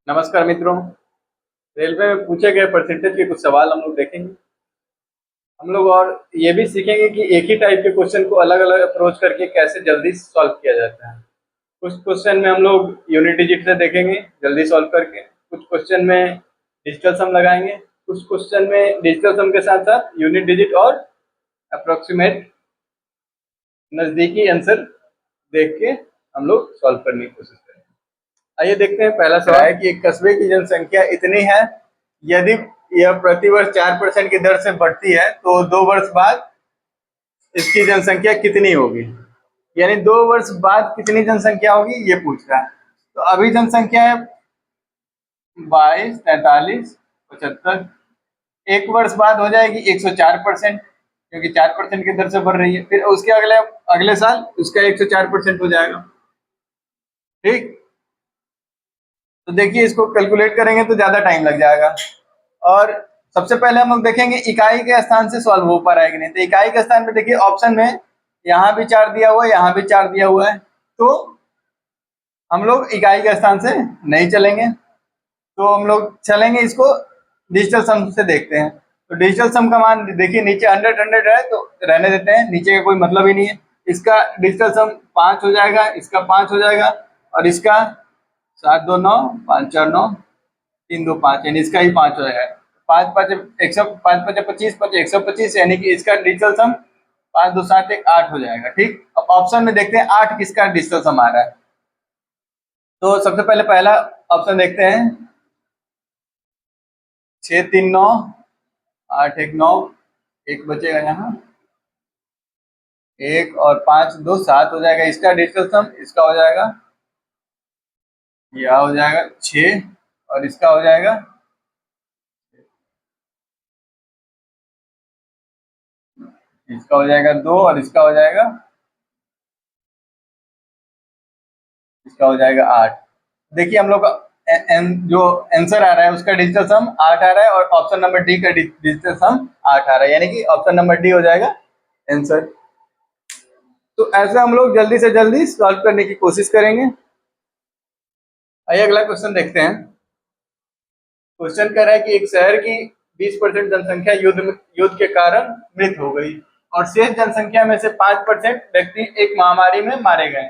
नमस्कार मित्रों। रेलवे में पूछे गए परसेंटेज के कुछ सवाल हम लोग देखेंगे। हम लोग और ये भी सीखेंगे कि एक ही टाइप के क्वेश्चन को अलग अलग अप्रोच करके कैसे जल्दी सॉल्व किया जाता है। कुछ क्वेश्चन में हम लोग यूनिट डिजिट से देखेंगे जल्दी सॉल्व करके, कुछ क्वेश्चन में डिजिटल सम लगाएंगे, कुछ क्वेश्चन में डिजिटल सम के साथ साथ यूनिट डिजिट और अप्रोक्सीमेट नज़दीकी आंसर देख के हम लोग सॉल्व करने की कोशिश करेंगे। आइए देखते हैं। पहला सवाल है कि एक कस्बे की जनसंख्या इतनी है, यदि यह प्रतिवर्ष 4% की दर से बढ़ती है तो 2 वर्ष बाद इसकी जनसंख्या कितनी होगी। यानी 2 वर्ष बाद कितनी जनसंख्या होगी ये पूछ रहा है। तो अभी जनसंख्या है 22, 43, 75। 1 वर्ष बाद हो जाएगी 104%, क्योंकि 4% की दर से बढ़ रही है। फिर उसके अगले अगले साल उसका 104% हो जाएगा। ठीक, तो देखिए इसको कैलकुलेट करेंगे तो ज़्यादा टाइम लग जाएगा। और सबसे पहले हम लोग देखेंगे इकाई के स्थान से सॉल्व हो पा रहा है कि नहीं। तो इकाई के स्थान पे देखिए ऑप्शन में यहाँ भी 4 दिया हुआ है, यहाँ भी 4 दिया हुआ है, तो हम लोग इकाई के स्थान से नहीं चलेंगे। तो हम लोग चलेंगे इसको डिजिटल सम से देखते हैं। तो डिजिटल सम का मान देखिए नीचे 100 100 है तो रहने देते हैं, नीचे का कोई मतलब ही नहीं है। इसका डिजिटल सम 5 हो जाएगा, इसका 5 हो जाएगा और इसका 7 2 9 5 4 9 3 2 5, यानी इसका ही 5 हो जाएगा। 5 5 100, 5 5 25 5 125, यानी कि इसका डिजिटल सम 5 2 7 1 8 हो जाएगा। ठीक, अब ऑप्शन में देखते हैं 8 किसका डिजिटल सम आ रहा है। तो सबसे पहले पहला ऑप्शन देखते हैं, 6 3 9 8 1 9, एक बचेगा यहाँ, 1 और 5 2 7 हो जाएगा इसका डिजिटल सम। इसका हो जाएगा, यह हो जाएगा 6 और इसका हो जाएगा, इसका हो जाएगा 2 और इसका हो जाएगा, इसका हो जाएगा 8। देखिए हम लोग जो आंसर आ रहा है उसका डिजिटल सम 8 आ रहा है और ऑप्शन नंबर डी का डिजिटल सम 8 आ रहा है, यानी कि ऑप्शन नंबर डी हो जाएगा आंसर। तो ऐसे हम लोग जल्दी से जल्दी सॉल्व करने की कोशिश करेंगे। आइए अगला क्वेश्चन देखते हैं। क्वेश्चन कह रहा है कि एक शहर की 20% जनसंख्या युद्ध के कारण मृत हो गई और शेष जनसंख्या में से 5% व्यक्ति एक महामारी में मारे गए।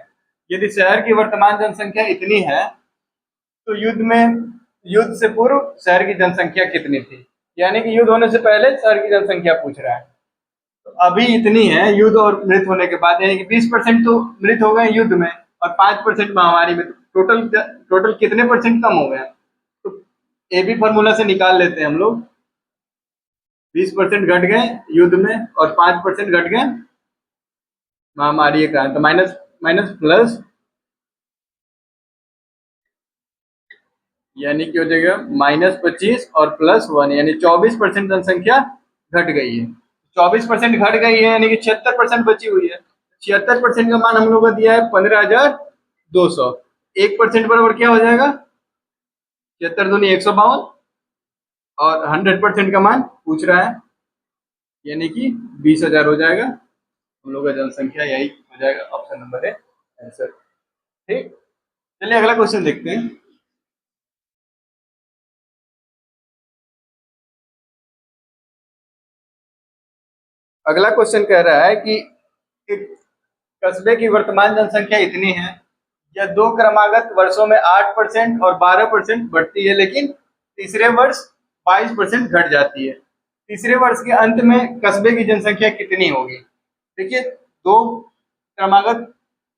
यदि शहर की वर्तमान जनसंख्या इतनी है तो युद्ध से पूर्व शहर की जनसंख्या कितनी थी। यानी कि युद्ध होने से पहले शहर की जनसंख्या पूछ रहा है। तो अभी इतनी है युद्ध और मृत होने के बाद, यानी कि 20% तो मृत हो गए युद्ध में और 5% महामारी में, तो टोटल टोटल कितने परसेंट कम हो गए। तो ए बी फॉर्मूला से निकाल लेते हैं हम लोग। 20% घट गए युद्ध में और 5% घट गए महामारी के कारण, तो माइनस माइनस प्लस, यानी कि हो जाएगा -25 और +1, यानी 24% जनसंख्या घट गई है। 24% घट गई है यानी कि 76% बची हुई है। 76% का मान हम लोग का दिया है 15,200। 1% बराबर क्या हो जाएगा, 76 दूनी 152 और 100% का मान पूछ रहा है, यानी कि 20,000 हो जाएगा। हम लोग का जनसंख्या यही हो जाएगा, ऑप्शन नंबर है आंसर। ठीक, चलिए अगला क्वेश्चन देखते हैं। अगला क्वेश्चन कह रहा है कि एक कस्बे की वर्तमान जनसंख्या इतनी है, यह 2 क्रमागत वर्षों में 8% और 12% बढ़ती है, लेकिन तीसरे वर्ष 22% घट जाती है। तीसरे वर्ष के अंत में कस्बे की जनसंख्या कितनी होगी। देखिए 2 क्रमागत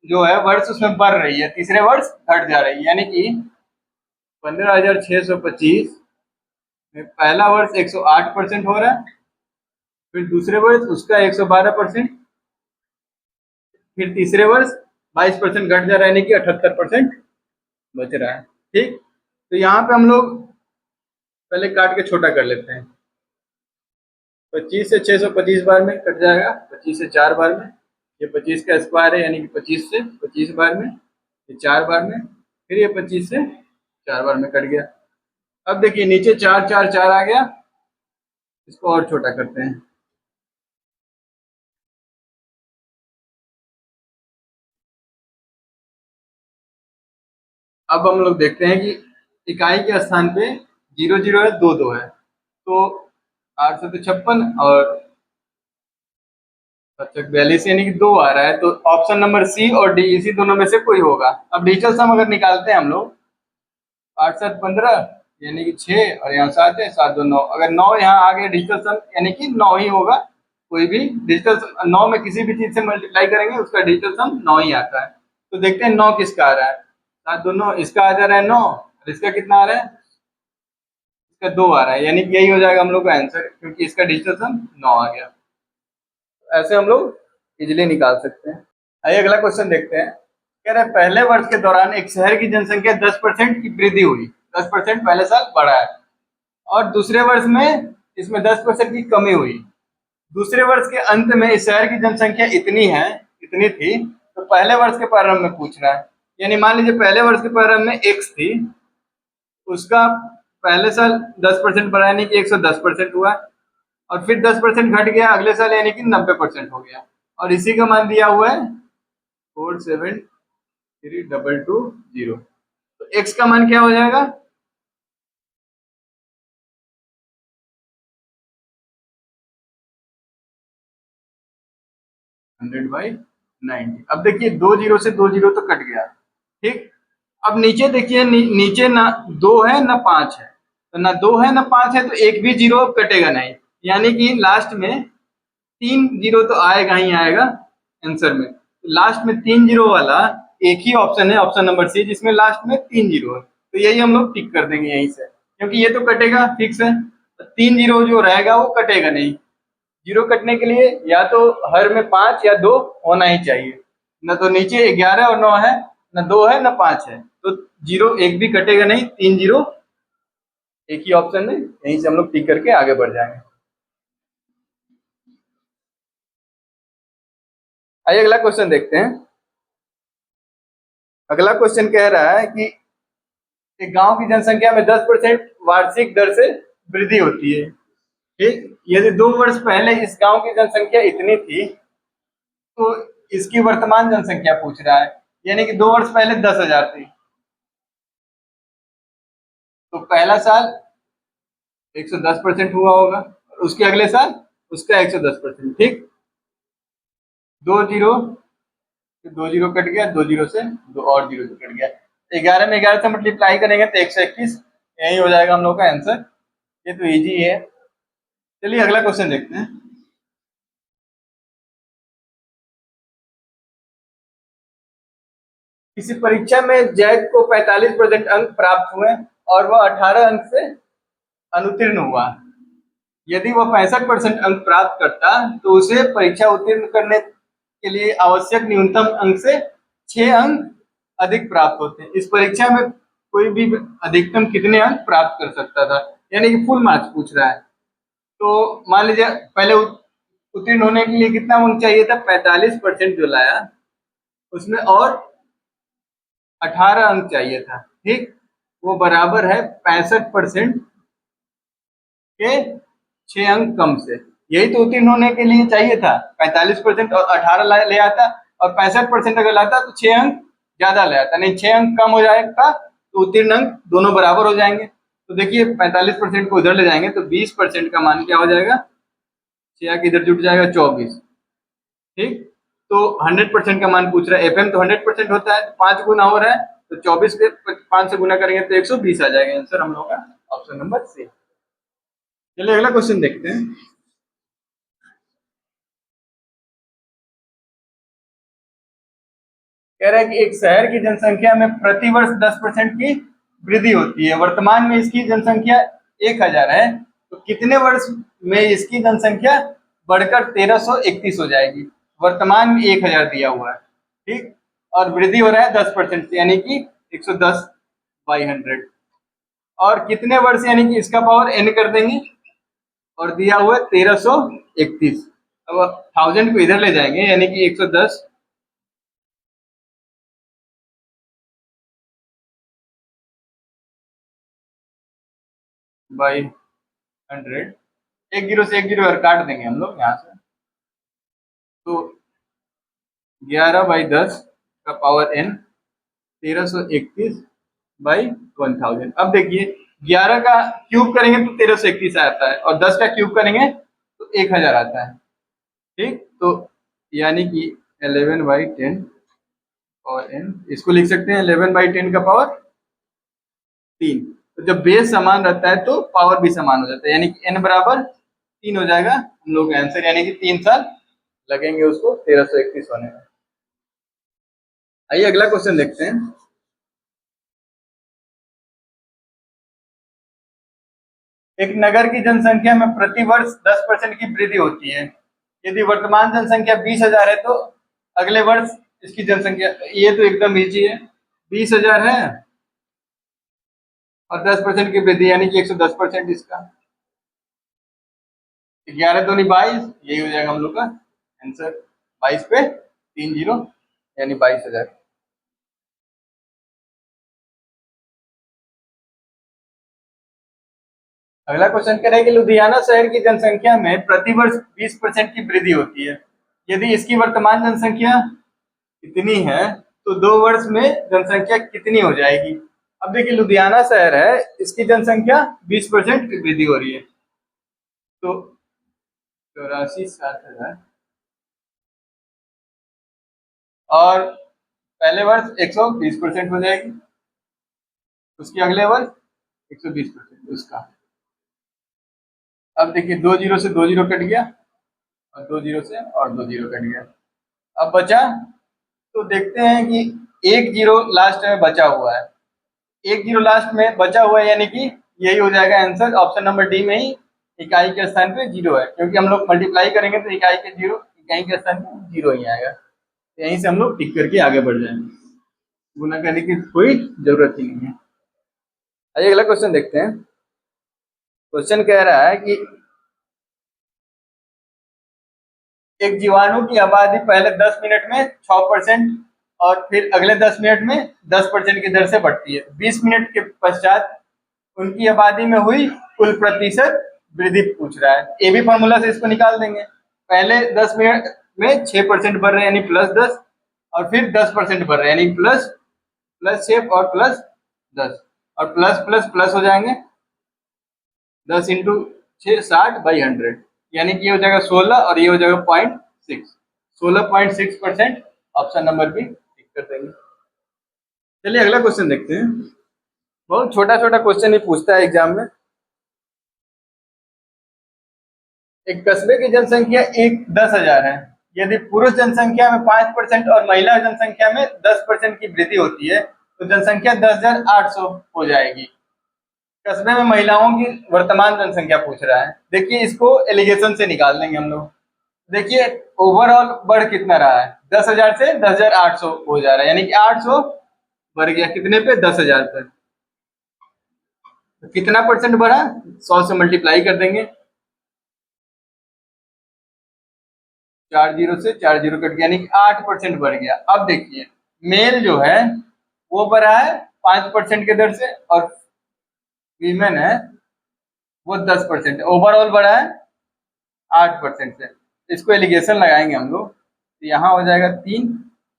जो है वर्ष उसमें बढ़ रही है, तीसरे वर्ष घट जा रही है, यानी कि 15,625 में पहला वर्ष 108% हो रहा है, फिर दूसरे वर्ष उसका 112%, फिर तीसरे वर्ष 22% घट जा रहा है, यानी कि 78% बच रहा है। ठीक, तो यहाँ पे हम लोग पहले काट के छोटा कर लेते हैं। 25 से 625 बार में कट जाएगा, 25 से 4 बार में, ये 25 का स्क्वायर है यानी कि 25 से 25 बार में, ये 4 बार में, फिर ये 25 से 4 बार में कट गया। अब देखिए नीचे 4 4 4 आ गया, इसको और छोटा करते हैं। अब हम लोग देखते हैं कि इकाई के स्थान पे 0 0 है, 2 2 है, तो 856 और 42 यानी कि 2 आ रहा है, तो ऑप्शन नंबर सी और डी इसी दोनों में से कोई होगा। अब डिजिटल सम अगर निकालते हैं हम लोग, 8 7 15 यानी कि 6 और यहाँ 7 है, 7 2 9, अगर 9 यहाँ आ गया डिजिटल सम यानी कि 9 ही होगा। कोई भी डिजिटल सम 9 में किसी भी चीज से मल्टीप्लाई करेंगे उसका डिजिटल सम 9 ही आता है। तो देखते हैं 9 किसका आ रहा है। 7 2 9 इसका आ जा रहा है 9, और इसका कितना आ रहा है, इसका 2 आ रहा है, यानी कि यही हो जाएगा हम लोग का आंसर, क्योंकि इसका डिजिटल सम 9 आ गया। ऐसे हम लोग इजिली निकाल सकते हैं। आइए अगला क्वेश्चन देखते हैं। कह रहे हैं पहले वर्ष के दौरान एक शहर की जनसंख्या 10% की वृद्धि हुई, 10% पहले साल बढ़ा है, और दूसरे वर्ष में इसमें 10% की कमी हुई। दूसरे वर्ष के अंत में इस शहर की जनसंख्या इतनी है, इतनी थी, तो पहले वर्ष के प्रारंभ में पूछ रहा है। यानी मान लीजिए पहले वर्ष के प्रारंभ में x थी, उसका पहले साल 10% बढ़ा यानी कि 110% हुआ, और फिर 10% घट गया अगले साल यानी कि 90% हो गया, और इसी का मान दिया हुआ है 4732220। तो x का मान क्या हो जाएगा, 100/90। अब देखिए 2 जीरो से 2 जीरो तो कट गया, ठीक। अब नीचे देखिए, नीचे ना 2 है ना 5 है, तो ना 2 है ना 5 है, तो एक भी जीरो कटेगा नहीं, यानी कि लास्ट में 3 जीरो तो आएगा ही आएगा आंसर में। लास्ट में 3 जीरो वाला एक ही ऑप्शन है, ऑप्शन नंबर सी, जिसमें लास्ट में 3 जीरो है, तो यही हम लोग टिक कर देंगे यहीं से, क्योंकि ये तो कटेगा फिक्स है, तो 3 जीरो जो रहेगा वो कटेगा नहीं। जीरो कटने के लिए या तो हर में 5 या 2 होना ही चाहिए, न तो नीचे 11 और 9 है, न 2 है न 5 है, तो जीरो एक भी कटेगा नहीं, 3 जीरो एक ही ऑप्शन है, यहीं से हम लोग टिक करके आगे बढ़ जाएंगे। आइए अगला क्वेश्चन देखते हैं। अगला क्वेश्चन कह रहा है कि एक गांव की जनसंख्या में 10% वार्षिक दर से वृद्धि होती है, ठीक। यदि 2 वर्ष पहले इस गांव की जनसंख्या इतनी थी, तो इसकी वर्तमान जनसंख्या पूछ रहा है, यानी कि 2 वर्ष पहले 10,000 थी, तो पहला साल 110% हुआ होगा, और उसके अगले साल उसका 110%, ठीक। 2 जीरो, 2 जीरो कट गया, 2 जीरो से 2 और 0 से कट गया, 11 में 11 से मल्टीप्लाई करेंगे तो 121, यही हो जाएगा हम लोग का आंसर। ये तो इजी है। चलिए अगला क्वेश्चन देखते हैं। किसी परीक्षा में जैक को 45% अंक प्राप्त हुए और वह 18 अंक से अनुत्तीर्ण हुआ। यदि वह 65% अंक प्राप्त करता तो उसे परीक्षा उत्तीर्ण करने के लिए आवश्यक न्यूनतम अंक से 6 अंक अधिक प्राप्त होते हैं। इस परीक्षा में कोई भी अधिकतम कितने अंक प्राप्त कर सकता था, यानी कि फुल मार्क्स पूछ रहा है। तो मान लीजिए पहले उत्तीर्ण होने के लिए कितना अंक चाहिए था, 45% जो लाया उसमें और 18 अंक चाहिए था, ठीक। वो बराबर है 65% के 6 अंक कम से। यही तो उत्तीर्ण होने के लिए चाहिए था, 45% और 18 ले आता, और 65% अगर लाता तो 6 अंक ज्यादा ले आता, नहीं 6 अंक कम हो जाएगा तो उत्तीर्ण अंक दोनों बराबर हो जाएंगे। तो देखिए 45% को उधर ले जाएंगे तो 20% का मान क्या हो जाएगा, 6 अंक इधर जुट जाएगा 24, ठीक। तो 100% का मान पूछ रहा है, एफएम तो 100% होता है, 5 गुना हो रहा है, तो 24 के 5 से गुना करेंगे तो 120 आ जाएगा आंसर हम लोग का, ऑप्शन नंबर सी। चलिए अगला क्वेश्चन देखते हैं। कह रहा है कि एक शहर की जनसंख्या में प्रति वर्ष 10% की वृद्धि होती है, वर्तमान में इसकी जनसंख्या 1,000 है, तो कितने वर्ष में इसकी जनसंख्या बढ़कर 1331 हो जाएगी। वर्तमान में 1,000 दिया हुआ है, ठीक, और वृद्धि हो रहा है 10% से, यानी कि 110/100, और कितने वर्ष यानी कि इसका पावर n कर देंगे, और दिया हुआ है 1331। अब 1000 को इधर ले जाएंगे यानी कि 110/100, एक जीरो से एक जीरो और काट देंगे हम लोग यहाँ से, तो 11/10 का पावर n, 1331 बाई 1000। अब देखिए 11 का क्यूब करेंगे तो 1331 आता है और 10 का क्यूब करेंगे तो 1000 आता है। ठीक, तो यानी कि 11/10 और n, इसको लिख सकते हैं 11/10 का पावर 3। तो जब बेस समान रहता है तो पावर भी समान हो जाता है, यानी कि n बराबर 3 हो जाएगा हम लोग का आंसर, यानी कि 3 साल लगेंगे उसको 1331 होने में। आइए अगला क्वेश्चन देखते हैं। एक नगर की जनसंख्या में प्रति वर्ष 10% की वृद्धि होती है। यदि वर्तमान जनसंख्या 20,000 है तो अगले वर्ष इसकी जनसंख्या, ये तो एकदम इजी है, 20,000 है और 10% की वृद्धि यानी कि 110% इसका, 11 दूनी 22, यही हो जाएगा हम लोग का आंसर। 22 पे 3 जीरो यानी 22,000। अगला क्वेश्चन कह रहा है कि लुधियाना शहर की जनसंख्या में प्रतिवर्ष 20% की वृद्धि होती है। यदि इसकी वर्तमान जनसंख्या कितनी है तो 2 वर्ष में जनसंख्या कितनी हो जाएगी। अब देखिए लुधियाना शहर है, इसकी जनसंख्या 20% की वृद्धि हो रही है, तो 84,60,000 और पहले वर्ष 120% हो जाएगी, उसके अगले वर्ष 120% उसका। अब देखिए 2 जीरो से 2 जीरो कट गया और 2 जीरो से और 2 जीरो कट गया। अब बचा, तो देखते हैं कि 1 जीरो लास्ट में बचा हुआ है, 1 जीरो लास्ट में बचा हुआ है, यानी कि यही हो जाएगा आंसर, ऑप्शन नंबर डी में ही इकाई के स्थान पे जीरो है, क्योंकि हम लोग मल्टीप्लाई करेंगे तो इकाई के स्थान पे जीरो ही आएगा। तो यहीं से हम लोग टिक करके आगे बढ़ जाएंगे, गुना करने की कोई जरूरत ही नहीं है। आइए अगला क्वेश्चन देखते हैं। क्वेश्चन कह रहा है कि एक जीवाणु की आबादी पहले 10 मिनट में 6% और फिर अगले 10 मिनट में 10% की दर से बढ़ती है। 20 मिनट के पश्चात उनकी आबादी में हुई कुल प्रतिशत वृद्धि पूछ रहा है। ए बी फॉर्मूला से इसको निकाल देंगे। पहले 10 मिनट में 6% बढ़ रहे हैं यानी +10, और फिर 10% बढ़ रहे हैं यानी +6 और +10, और प्लस प्लस प्लस हो जाएंगे, 10 इंटू 6 60/100, यानी कि ये हो जाएगा 16 और ये हो जाएगा 0.6, 16.6%। ऑप्शन नंबर बी टिक कर देंगे। चलिए अगला क्वेश्चन देखते हैं। बहुत छोटा छोटा क्वेश्चन ही पूछता है एग्जाम में। एक कस्बे की जनसंख्या 10,000 है। यदि पुरुष जनसंख्या में 5% और महिला जनसंख्या में 10% की वृद्धि होती है तो जनसंख्या 10,800 हो जाएगी। कस्बे में महिलाओं की वर्तमान जनसंख्या पूछ रहा है। देखिए इसको एलिगेशन से निकाल देंगे हम लोग। देखिए ओवरऑल बढ़ कितना रहा है, 10,000 से 10,800 हो जा रहा है, यानी कि 800 बढ़ गया कितने पे, 10,000 पे। तो कितना परसेंट बढ़ा, 100 से मल्टीप्लाई कर देंगे, 4 जीरो से 4 जीरो कट गया, यानी कि 8% बढ़ गया। अब देखिए मेल जो है वो बढ़ा है 5% के दर से और वीमेन है वो 10%, ओवरऑल बढ़ा है 8% से। इसको एलिगेशन लगाएंगे हम लोग, तो यहाँ हो जाएगा 3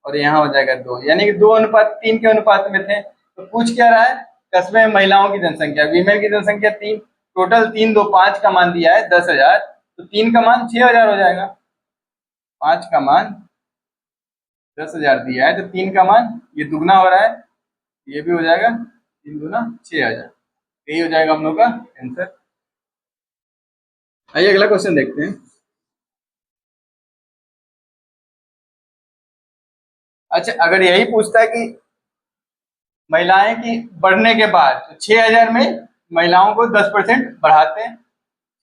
और यहाँ हो जाएगा 2, यानी कि 2:3 के अनुपात में थे। तो पूछ क्या रहा है, कस्बे में महिलाओं की जनसंख्या, वीमेन की जनसंख्या 3, टोटल 3 2 5 का मान दिया है 10,000, तो 3 का मान 6,000 हो जाएगा, 5 का मान 10,000 दिया है तो 3 का मान ये दुगना हो रहा है, ये भी हो जाएगा 3 दूना 6,000, यही हो जाएगा हम लोग का आंसर। आइए अगला क्वेश्चन देखते हैं। अच्छा अगर यही पूछता है कि महिलाएं की बढ़ने के बाद तो 6,000 में महिलाओं को 10% बढ़ाते हैं,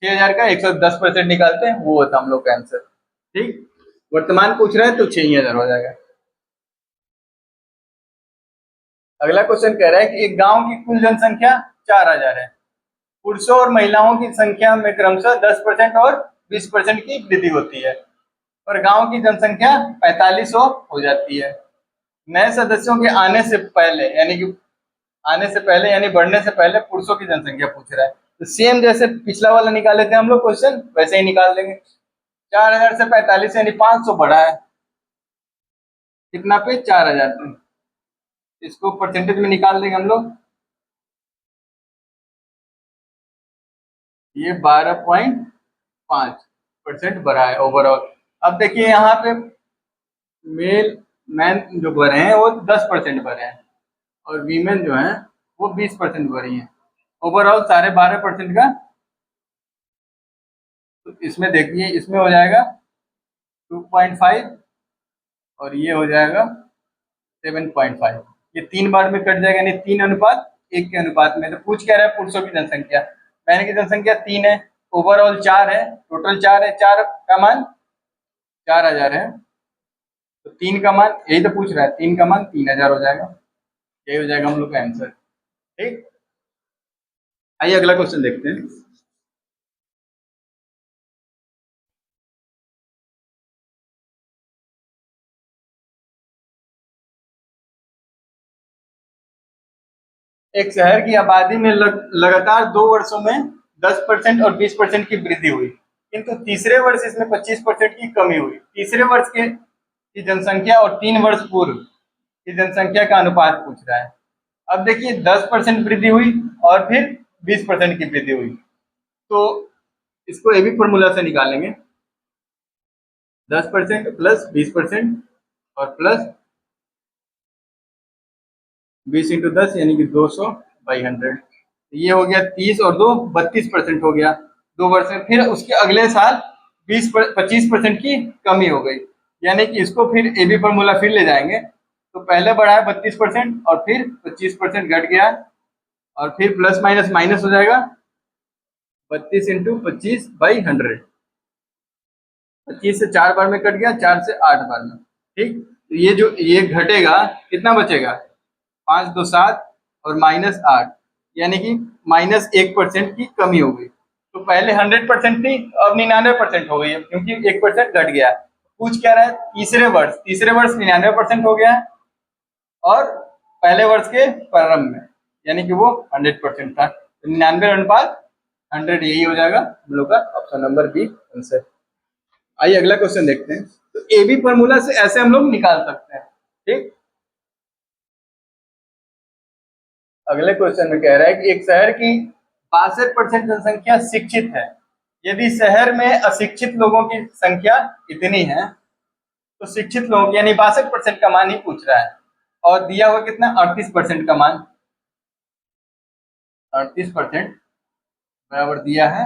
6,000 का 110% निकालते हैं, वो होता हम लोग का आंसर। ठीक, वर्तमान पूछ रहे हैं तो 6,000 हो जाएगा। अगला क्वेश्चन कह रहा है कि एक गांव की कुल जनसंख्या 4,000 है। पुरुषों और महिलाओं की संख्या में क्रमशः 10% और 20% की वृद्धि होती है, और गांव की जनसंख्या 4500 हो जाती है। नए सदस्यों के आने से पहले यानी बढ़ने से पहले पुरुषों की जनसंख्या पूछ रहा है। तो सेम जैसे पिछला वाला निकाले थे हम लोग क्वेश्चन, वैसे ही निकाल देंगे। 4,000 से 45 यानी 500 बढ़ा है, कितना पे, 4,000 पे। इसको परसेंटेज में निकाल देंगे हम लोग, ये 12.5% बढ़ा है ओवरऑल। अब देखिए यहाँ पे मेल मैन जो बढ़े हैं वो 10% बढ़े हैं और वीमेन जो हैं वो 20% बढ़ी हैं। ओवरऑल 12.5% का। तो इसमें देखिए इसमें हो जाएगा 2.5 और ये हो जाएगा 7.5। ये 3 बार में कट जाएगा, यानी 3:1 के अनुपात में। तो पूछ क्या रहा है, पुरुषों की जनसंख्या। मैन की जनसंख्या 3 है, ओवरऑल 4 है, टोटल 4 है, 4 का मान 4000 है। तो 3 का मान यही तो पूछ रहा है, 3 का मान 3000 हो जाएगा। यही हो जाएगा हम लोग का आंसर। ठीक, आइए अगला क्वेश्चन देखते हैं। एक शहर की आबादी में लगातार 2 वर्षों में 10% और 20% की वृद्धि हुई, किंतु तीसरे वर्ष इसमें 25% की कमी हुई। तीसरे वर्ष के की जनसंख्या और 3 वर्ष पूर्व की जनसंख्या का अनुपात पूछ रहा है। अब देखिए 10% वृद्धि हुई और फिर 20% की वृद्धि हुई, तो इसको ए बी फॉर्मूला से निकालेंगे। 10% प्लस 20% और प्लस 20 × 10 यानी कि 200/100। ये हो गया 30 और 2 32% हो गया 2 वर्ष में। फिर उसके अगले साल 25% की कमी हो गई, यानी कि इसको फिर ए बी फॉर्मूला फिर ले जाएंगे। तो पहले बढ़ा है 32% और फिर 25% घट गया और फिर प्लस माइनस माइनस हो जाएगा 32 × 25/100। 25 से 4 बार में कट गया, 4 से 8 बार में। ठीक, तो ये जो ये घटेगा कितना बचेगा, 5 2 7 और -8, यानी कि -1% की कमी हो गई। तो पहले 100% थी, अब 99% हो गई है, क्योंकि 1% घट गया। पूछ क्या रहा है, तीसरे वर्ष 99% हो गया है और पहले वर्ष के प्रारंभ में, यानी कि वो 100% था। तो 99/100 यही हो जाएगा हम लोग का ऑप्शन नंबर बी आंसर। आइए अगला क्वेश्चन देखते हैं। तो ए बी फॉर्मूला से ऐसे हम लोग निकाल सकते हैं। ठीक, अगले क्वेश्चन में कह रहा है कि एक शहर की 62% जनसंख्या शिक्षित है। यदि शहर में अशिक्षित लोगों की संख्या इतनी है, तो शिक्षित लोग यानी 62% का मान ही पूछ रहा है। और दिया हुआ कितना, 38% का मान। 38% बराबर दिया है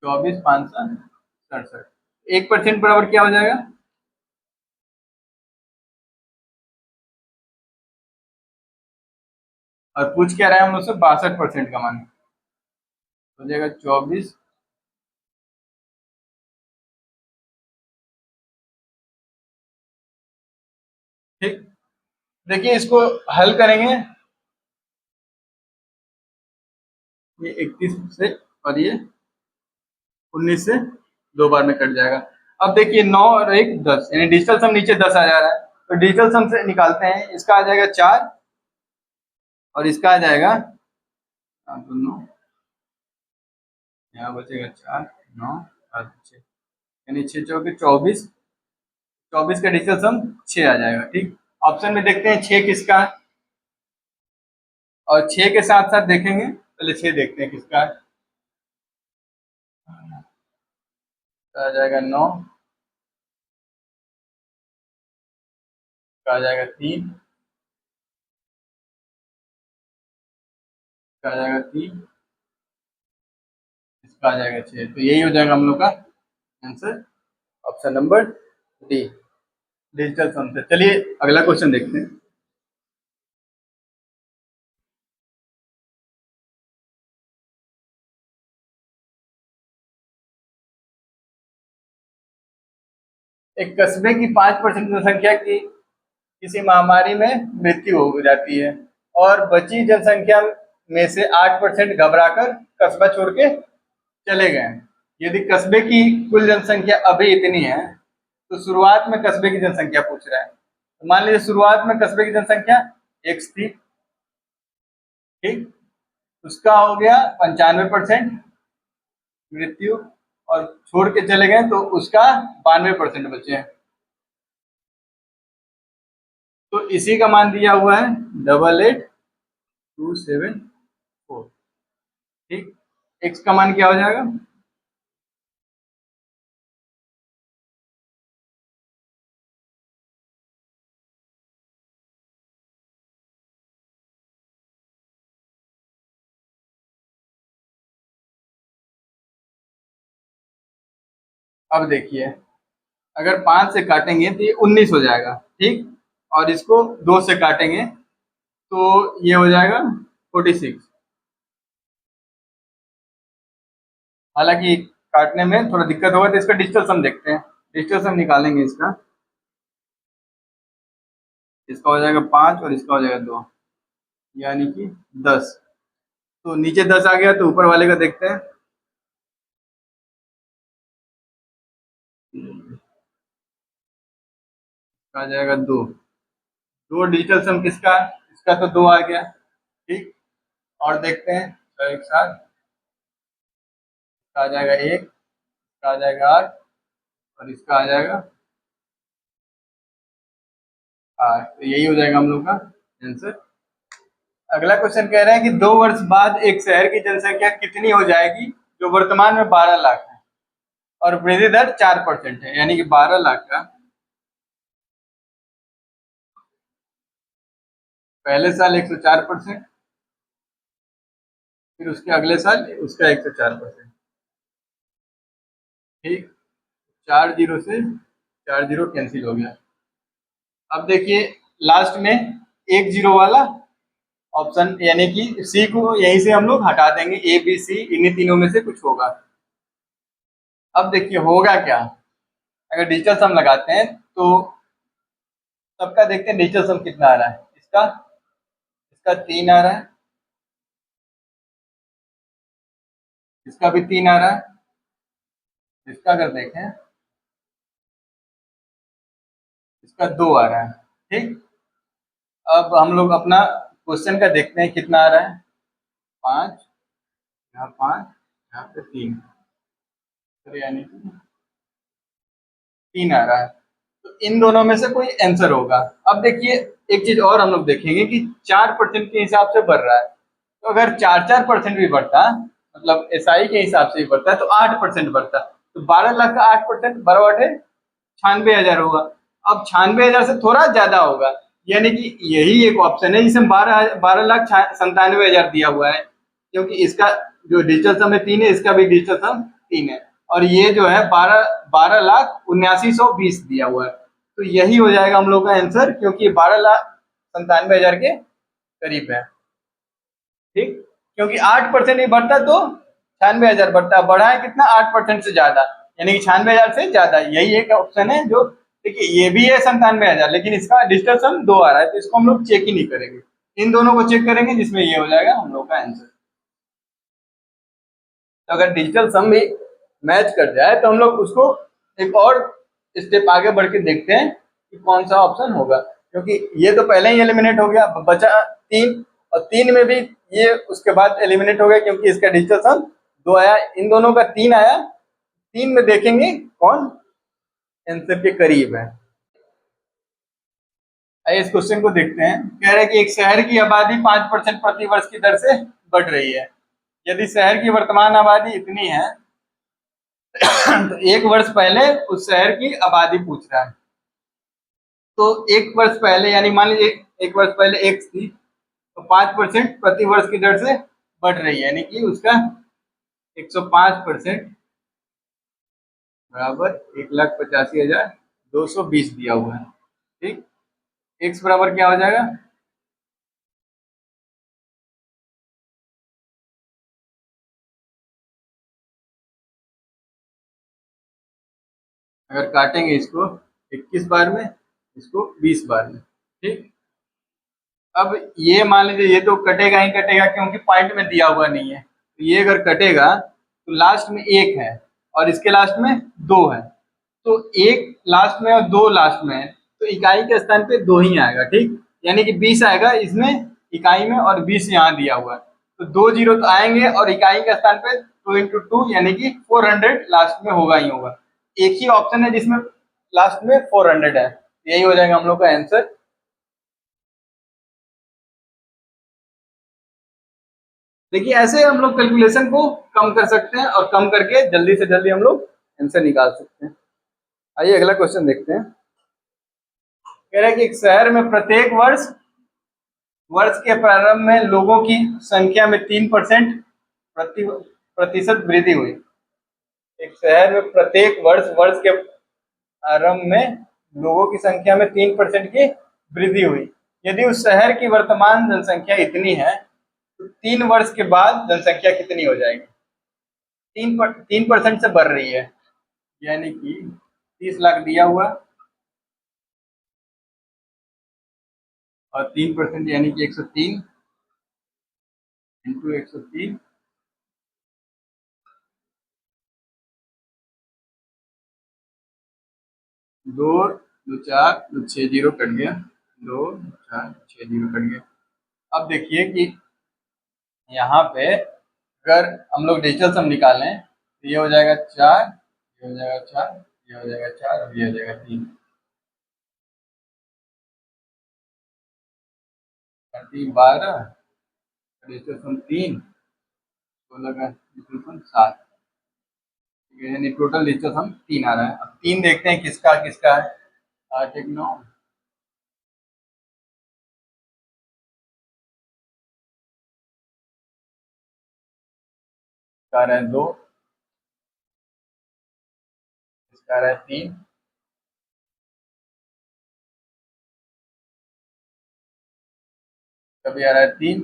24,567। 1% बराबर क्या हो जाएगा, और पूछ क्या रहा है हम लोग से, 62% का मान हो जाएगा 24। ठीक, देखिए इसको हल करेंगे। ये 31 से और ये 19 से 2 बार में कट जाएगा। अब देखिए 9 और 1 10, यानी डिजिटल सम नीचे 10 आ जा रहा है। तो डिजिटल सम से निकालते हैं। इसका आ जाएगा 4 और इसका आ जाएगा 9, यहाँ बचेगा 4 9 और 6, यानी 6 चौके 24। 24 का डिजिटल सम 6 आ जाएगा। ठीक, ऑप्शन में देखते हैं 6 किसका है, और 6 के साथ साथ देखेंगे, पहले 6 देखते हैं किसका है। आ जाएगा 9, आ जाएगा 3, आ जाएगा 3, इसका आ जाएगा 6। तो यही हो जाएगा हम लोग का answer, option number D, digital sum से। चलिए अगला क्वेश्चन देखते हैं। एक कस्बे की 5% जनसंख्या की किसी महामारी में मृत्यु हो जाती है और बची जनसंख्या में से 8% घबराकर कस्बा छोड़ के चले गए। यदि कस्बे की कुल जनसंख्या अभी इतनी है, तो शुरुआत में कस्बे की जनसंख्या पूछ रहा है। तो मान लीजिए शुरुआत में कस्बे की जनसंख्या x थी। ठीक, उसका हो गया 95% मृत्यु, और छोड़ के चले गए तो उसका 92% बचे हैं। तो इसी का मान दिया हुआ है 88,274। ठीक, x का मान क्या हो जाएगा? अब देखिए, अगर 5 से काटेंगे तो ये 19 हो जाएगा, ठीक। और इसको 2 से काटेंगे तो ये हो जाएगा 46। हालांकि काटने में थोड़ा दिक्कत होगा, तो इसका डिजिटल सम देखते हैं। डिजिटल सम निकालेंगे इसका। इसका हो जाएगा 5 और इसका हो जाएगा 2, यानी कि 10। तो नीचे 10 आ गया, तो ऊपर वाले का देखते हैं। आ जाएगा 2। 2 डिजिटल सम किसका है? इसका तो 2 आ गया, ठीक। और देखते हैं तो एक साथ इसका आ जाएगा 1, इसका आ जाएगा 8 और इसका आ जाएगा 8। तो यही हो जाएगा हम लोग का आंसर। अगला क्वेश्चन कह रहा है कि 2 वर्ष बाद एक शहर की जनसंख्या कितनी हो जाएगी जो वर्तमान में 12 लाख है और वृद्धि दर 4% है, यानी कि 12 लाख का पहले साल 104%, फिर उसके अगले साल उसका 104%, ठीक। 4 जीरो से 4 जीरो कैंसिल हो गया। अब देखिए लास्ट में 1 जीरो वाला ऑप्शन, यानी कि सी को यहीं से हम लोग हटा देंगे। ए बी सी इन्हीं तीनों में से कुछ होगा। अब देखिए होगा क्या, अगर डिजिटल सम लगाते हैं तो सबका देखते हैं डिजिटल सम कितना आ रहा है। इसका इसका 3 आ रहा है, इसका भी 3 आ रहा है, इसका अगर देखें इसका 2 आ रहा है, ठीक। अब हम लोग अपना क्वेश्चन का देखते हैं कितना आ रहा है। 5, यहाँ 5, यहाँ पे 3, तो यानी कि 3 आ रहा है। तो इन दोनों में से कोई आंसर होगा। अब देखिए एक चीज और हम लोग देखेंगे कि 4% के हिसाब से बढ़ रहा है। तो अगर 4% भी बढ़ता, मतलब एसआई के हिसाब से भी बढ़ता है, तो 8% बढ़ता। तो 12 लाख का 8% बराबर है 96,000 होगा। अब 96,000 से थोड़ा ज्यादा होगा, यानी कि यही एक ऑप्शन है जिसमें 12,97,000 दिया हुआ है, क्योंकि इसका जो डिजिटल सम है 3 है, इसका भी डिजिटल सम 3 है, और ये जो है 12,79,120 दिया हुआ है। तो यही हो जाएगा हम लोग का आंसर, क्योंकि 12,97,000 के करीब है, ठीक। क्योंकि 8% ही बढ़ता तो 96,000 बढ़ता, बढ़ा है कितना 8% से ज्यादा, यानी कि 96,000 से ज्यादा। यही एक ऑप्शन है जो, देखिए ये भी है 97,000, लेकिन इसका डिजिटल सम 2 आ रहा है, तो इसको हम लोग चेक ही नहीं करेंगे। इन दोनों को चेक करेंगे, जिसमें ये हो जाएगा हम लोग का आंसर। तो अगर डिजिटल सम भी मैच कर जाए तो हम लोग उसको एक और स्टेप आगे बढ़ के देखते हैं कि कौन सा ऑप्शन होगा, क्योंकि ये तो पहले ही एलिमिनेट हो गया, बचा 3, और 3 में भी ये उसके बाद एलिमिनेट हो गया, क्योंकि इसका डिजिटल सम 2 आया, इन दोनों का 3 आया। 3 में देखेंगे कौन आंसर के करीब है। आइए इस क्वेश्चन को देखते हैं। कह रहे हैं कि एक शहर की आबादी 5% प्रति वर्ष की दर से बढ़ रही है। यदि शहर की वर्तमान आबादी इतनी है तो 1 वर्ष पहले उस शहर की आबादी पूछ रहा है। तो 1 वर्ष पहले, यानी मान लीजिए 1 वर्ष पहले एक्स थी, तो 5% प्रति वर्ष की दर से बढ़ रही है, यानी कि उसका 105% बराबर 1,85,220 दिया हुआ है, ठीक। एक्स बराबर क्या हो जाएगा? अगर काटेंगे इसको 21 बार में, इसको 20 बार में, ठीक। अब ये मान लीजिए ये तो कटेगा ही कटेगा, क्योंकि पॉइंट में दिया हुआ नहीं है। तो ये अगर कटेगा तो लास्ट में 1 है और इसके लास्ट में 2 है। तो 1 लास्ट में और 2 लास्ट में है, तो इकाई के स्थान पे 2 ही आएगा, ठीक। यानी कि 20 आएगा इसमें इकाई में, और 20 यहाँ दिया हुआ है, तो 2 जीरो तो आएंगे, और इकाई के स्थान पे 2 इंटू 2 यानी कि 400 लास्ट में होगा ही होगा। एक ही ऑप्शन है जिसमें लास्ट में 400 है, यही हो जाएगा हम लोग का आंसर। देखिए ऐसे हम लोग कैलकुलेशन को कम कर सकते हैं और कम करके जल्दी से जल्दी हम लोग आंसर निकाल सकते हैं। आइए अगला क्वेश्चन देखते हैं। कह रहा है कि एक शहर में प्रत्येक वर्ष के प्रारंभ में लोगों की संख्या में 3% प्रतिशत वृद्धि हुई। एक शहर में प्रत्येक वर्ष के प्रारंभ में लोगों की संख्या में 3% की वृद्धि हुई। यदि उस शहर की वर्तमान जनसंख्या इतनी है तो 3 वर्ष के बाद जनसंख्या कितनी हो जाएगी? 3% से बढ़ रही है, यानी कि 30 लाख दिया हुआ और 3% यानी कि 103 इंटू 103 दो दो चार दो 6 जीरो कट गया, 2 4 6 जीरो कट गया। अब देखिए कि यहाँ पे अगर हम लोग डिजिटल सम निकालें तो ये हो जाएगा 4, ये हो जाएगा 4, ये हो जाएगा 4 और ये हो जाएगा 3। 12 डिजिटल सम 3, 16 का डिजिटल सम 7, ठीक है, यानी टोटल डिजिटल सम 3 आ रहा है। अब 3 देखते हैं किसका किसका है। 8 1 9 इसका आ रहा है 2, इसका आ रहा है 3, कभी आ रहा है 3,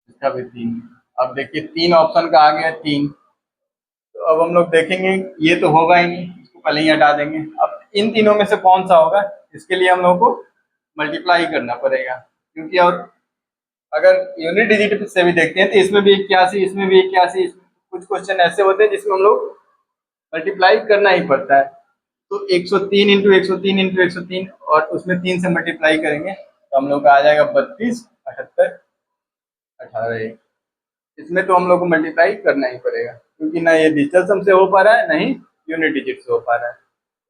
इसका भी 3। अब देखिए 3 ऑप्शन का आ गया 3, तो अब हम लोग देखेंगे ये तो होगा ही नहीं, इसको पहले ही हटा देंगे। अब इन तीनों में से कौन सा होगा, इसके लिए हम लोग को मल्टीप्लाई करना पड़ेगा, क्योंकि और अगर यूनिट डिजिट से भी देखते हैं तो इसमें भी 81, इसमें भी 81, कुछ क्वेश्चन ऐसे होते हैं जिसमें हम लोग मल्टीप्लाई करना ही पड़ता है। तो 103 इंटू 103 इंटू 103 और उसमें 3 से मल्टीप्लाई करेंगे तो हम लोग का आ जाएगा 32 78 18। इसमें तो हम लोग को मल्टीप्लाई करना ही पड़ेगा, क्योंकि ना ये डिजिटल सम से हो पा रहा है ना ही यूनिट डिजिट से हो पा रहा है।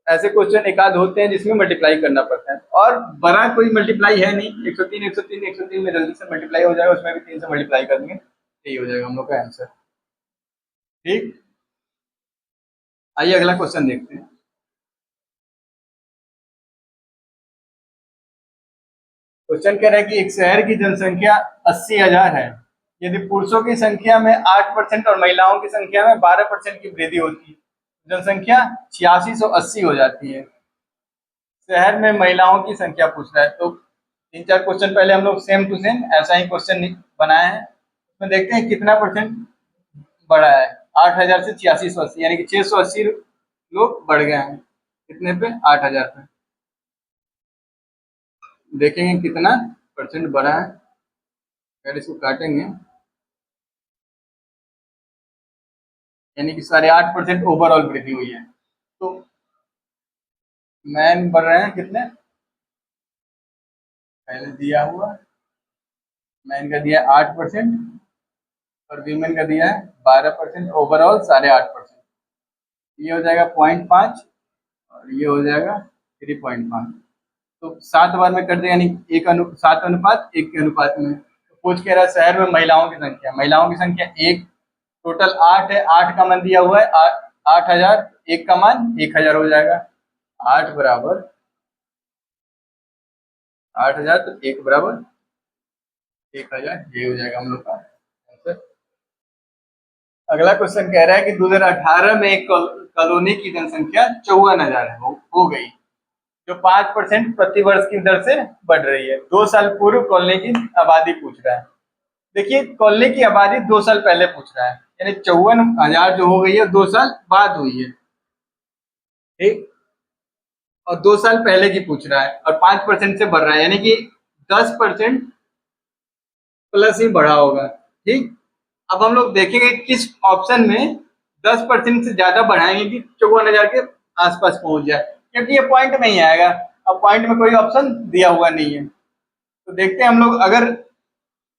ऐसे क्वेश्चन एक आध होते हैं जिसमें मल्टीप्लाई करना पड़ता है, और बड़ा कोई मल्टीप्लाई है नहीं। 103 103 103 में जल्दी से मल्टीप्लाई हो जाएगा, उसमें भी 3 से मल्टीप्लाई कर देंगे, यही हो जाएगा हम लोग का आंसर। ठीक, आइए अगला क्वेश्चन देखते हैं। क्वेश्चन कह रहा है कि एक शहर की जनसंख्या 80,000 है। यदि पुरुषों की संख्या में 8% और महिलाओं की संख्या में 12% की वृद्धि होती है, जनसंख्या 8680 हो जाती है। शहर में महिलाओं की संख्या पूछ रहा है, तो 3 4 क्वेश्चन पहले हम लोग सेम टू सेम ऐसा ही क्वेश्चन बनाए हैं। उसमें देखते हैं कितना परसेंट बढ़ा है। 8000 से 8680, यानी कि 680 लोग बढ़ गए हैं। कितने पे? 8000 पे। देखेंगे कितना परसेंट बढ़ा है। अगर इसको काटेंगे यानी कि 8.5% ओवरऑल वृद्धि हुई है। तो मैन बढ़ रहे हैं कितने, पहले दिया हुआ मैन का दिया 8% और वीमेन का दिया है 12%, ओवरऑल 8.5%। ये हो जाएगा 0.5 और ये हो जाएगा 3.5। तो 7 बार में कर दे, यानी 7:1 के अनुपात में। तो पूछ के रहा शहर में महिलाओं की संख्या 1, टोटल 8 है। 8 का मान दिया हुआ है 8000, 1 का मान 1000 हो जाएगा। 8 बराबर 8000 तो 1 बराबर 1000, ये हो जाएगा हम लोग का आंसर। अगला क्वेश्चन कह रहा है कि 2018 में एक कॉलोनी की जनसंख्या 54,000 हो गई, जो 5% प्रति वर्ष की दर से बढ़ रही है। 2 साल पूर्व कॉलोनी की आबादी पूछ रहा है। देखिए कॉलोनी की आबादी 2 साल पहले पूछ रहा है, यानी 54,000 जो हो गई है 2 साल बाद हुई है। ठीक, और 2 साल पहले की पूछ रहा है और 5% से बढ़ रहा है, यानी कि 10% प्लस ही बढ़ा होगा। ठीक, अब हम लोग देखेंगे किस ऑप्शन में 10% से ज्यादा बढ़ाएंगे कि 54,000 के आसपास पहुंच जाए, क्योंकि ये पॉइंट में ही आएगा। अब पॉइंट में कोई ऑप्शन दिया हुआ नहीं है, तो देखते हैं हम लोग। अगर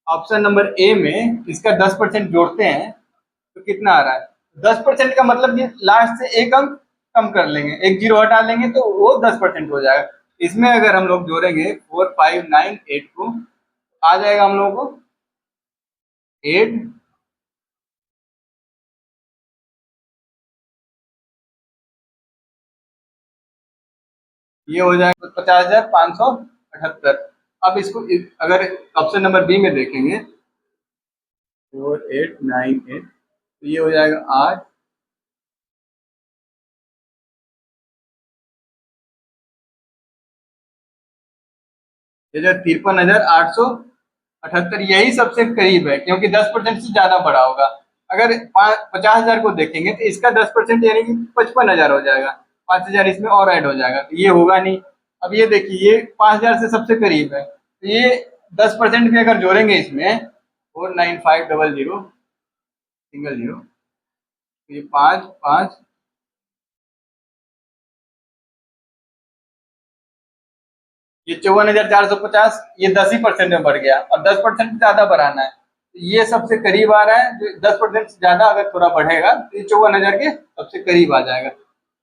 ऑप्शन नंबर ए में इसका 10% जोड़ते हैं तो कितना आ रहा है? 10% का मतलब ये लास्ट से एक अंक कम कर लेंगे, एक जीरो हटा लेंगे तो वो 10% हो जाएगा। इसमें अगर हम लोग जोड़ेंगे 4 5 9 8 को आ जाएगा हम लोगों को 8, ये हो जाएगा 50,578। अब इसको अगर ऑप्शन नंबर बी में देखेंगे 4898, तो ये हो जाएगा 8, ये जो 53,878, यही सबसे करीब है क्योंकि 10% से ज्यादा बढ़ा होगा। अगर 50,000 को देखेंगे तो इसका 10% यानी कि 55,000 हो जाएगा, 5,000 इसमें और ऐड हो जाएगा, तो ये होगा नहीं। अब ये देखिए ये 5,000 से सबसे करीब है, तो ये 10% भी अगर जोड़ेंगे इसमें 49500 ये 5 5, ये 54,450, ये 10% में बढ़ गया और 10% ज्यादा बढ़ाना है, तो ये सबसे करीब आ रहा है। जो 10% से ज्यादा अगर थोड़ा बढ़ेगा तो ये 54,000 के सबसे करीब आ जाएगा।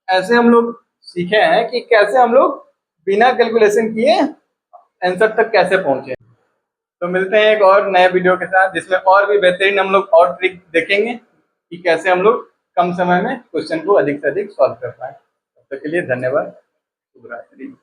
ऐसे हम लोग सीखे हैं कि कैसे हम लोग बिना कैलकुलेशन किए आंसर तक कैसे पहुंचे। तो मिलते हैं एक और नए वीडियो के साथ जिसमें और भी बेहतरीन हम लोग और ट्रिक देखेंगे कि कैसे हम लोग कम समय में क्वेश्चन को अधिक से अधिक सॉल्व कर पाए। तब तक के लिए धन्यवाद। शुभ रात्रि।